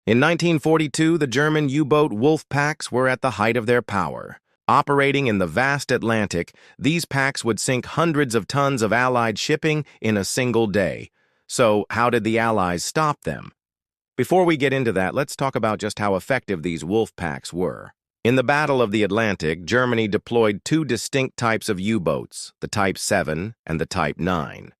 In 1942, the German U-boat wolfpacks were at the height of their power. Operating in the vast Atlantic, these packs would sink hundreds of tons of Allied shipping in a single day. So, how did the Allies stop them? Before we get into that, let's talk about just how effective these wolfpacks were. In the Battle of the Atlantic, Germany deployed two distinct types of U-boats, the Type 7 and the Type 9.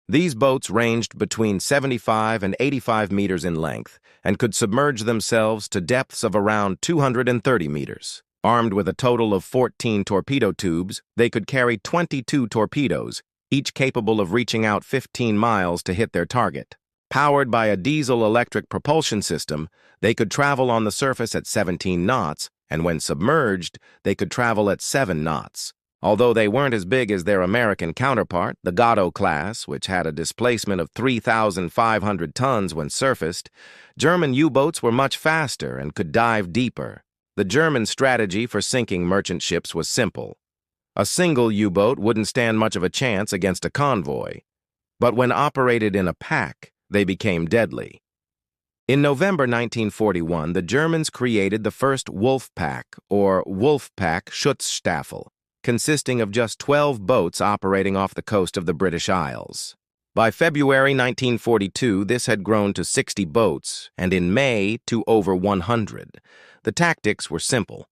These boats ranged between 75 and 85 meters in length and could submerge themselves to depths of around 230 meters. Armed with a total of 14 torpedo tubes, they could carry 22 torpedoes, each capable of reaching out 15 miles to hit their target. Powered by a diesel-electric propulsion system, they could travel on the surface at 17 knots, and when submerged, they could travel at 7 knots. Although they weren't as big as their American counterpart, the Gatto class, which had a displacement of 3,500 tons when surfaced, German U-boats were much faster and could dive deeper. The German strategy for sinking merchant ships was simple. A single U-boat wouldn't stand much of a chance against a convoy, but when operated in a pack, they became deadly. In November 1941, the Germans created the first Wolfpack, or Wolfpack Schutzstaffel, consisting of just 12 boats operating off the coast of the British Isles. By February 1942, this had grown to 60 boats, and in May to over 100. The tactics were simple.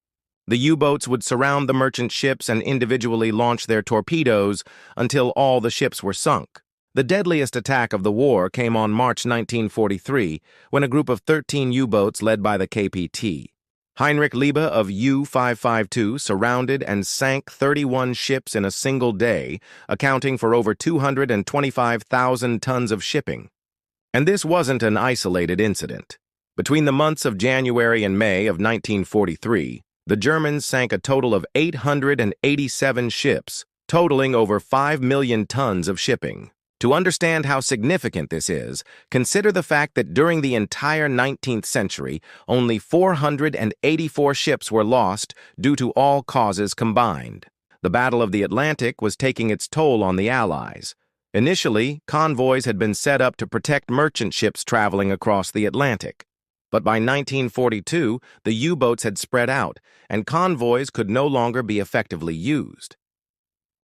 The U-boats would surround the merchant ships and individually launch their torpedoes until all the ships were sunk. The deadliest attack of the war came on March 1943, when a group of 13 U-boats led by the KPT, Heinrich Liebe of U-552 surrounded and sank 31 ships in a single day, accounting for over 225,000 tons of shipping. And this wasn't an isolated incident. Between the months of January and May of 1943, the Germans sank a total of 887 ships, totaling over 5 million tons of shipping. To understand how significant this is, consider the fact that during the entire 19th century, only 484 ships were lost due to all causes combined. The Battle of the Atlantic was taking its toll on the Allies. Initially, convoys had been set up to protect merchant ships traveling across the Atlantic. But by 1942, the U-boats had spread out, and convoys could no longer be effectively used.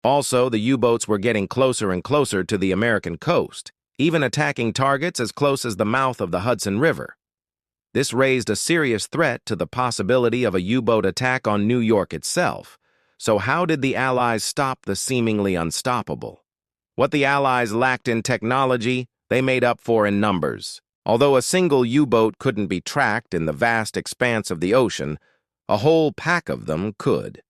Also, the U-boats were getting closer and closer to the American coast, even attacking targets as close as the mouth of the Hudson River. This raised a serious threat to the possibility of a U-boat attack on New York itself. So how did the Allies stop the seemingly unstoppable? What the Allies lacked in technology, they made up for in numbers. Although a single U-boat couldn't be tracked in the vast expanse of the ocean, a whole pack of them could.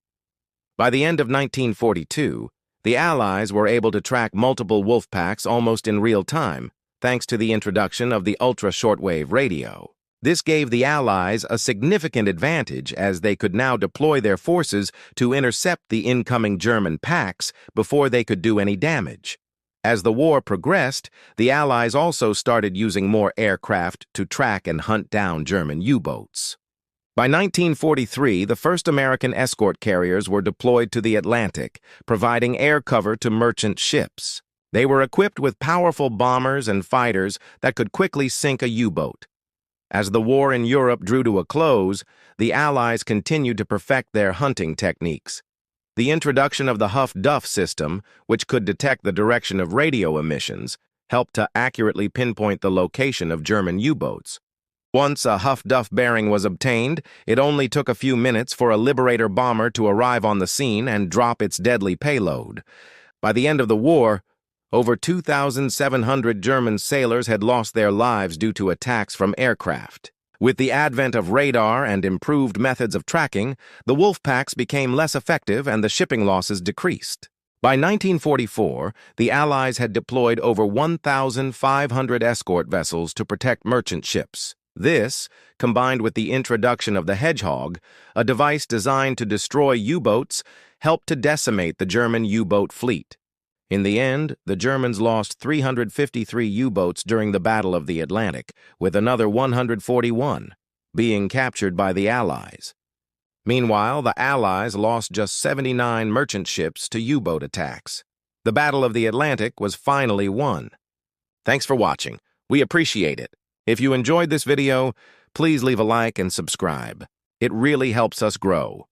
By the end of 1942, the Allies were able to track multiple wolfpacks almost in real time, thanks to the introduction of the ultra-shortwave radio. This gave the Allies a significant advantage as they could now deploy their forces to intercept the incoming German packs before they could do any damage. As the war progressed, the Allies also started using more aircraft to track and hunt down German U-boats. By 1943, the first American escort carriers were deployed to the Atlantic, providing air cover to merchant ships. They were equipped with powerful bombers and fighters that could quickly sink a U-boat. As the war in Europe drew to a close, the Allies continued to perfect their hunting techniques. The introduction of the Huff-Duff system, which could detect the direction of radio emissions, helped to accurately pinpoint the location of German U-boats. Once a Huff-Duff bearing was obtained, it only took a few minutes for a Liberator bomber to arrive on the scene and drop its deadly payload. By the end of the war, over 2,700 German sailors had lost their lives due to attacks from aircraft. With the advent of radar and improved methods of tracking, the wolfpacks became less effective and the shipping losses decreased. By 1944, the Allies had deployed over 1,500 escort vessels to protect merchant ships. This, combined with the introduction of the Hedgehog, a device designed to destroy U-boats, helped to decimate the German U-boat fleet. In the end, the Germans lost 353 U-boats during the Battle of the Atlantic, with another 141 being captured by the Allies. Meanwhile, the Allies lost just 79 merchant ships to U-boat attacks. The Battle of the Atlantic was finally won. Thanks for watching. We appreciate it. If you enjoyed this video, please leave a like and subscribe. It really helps us grow.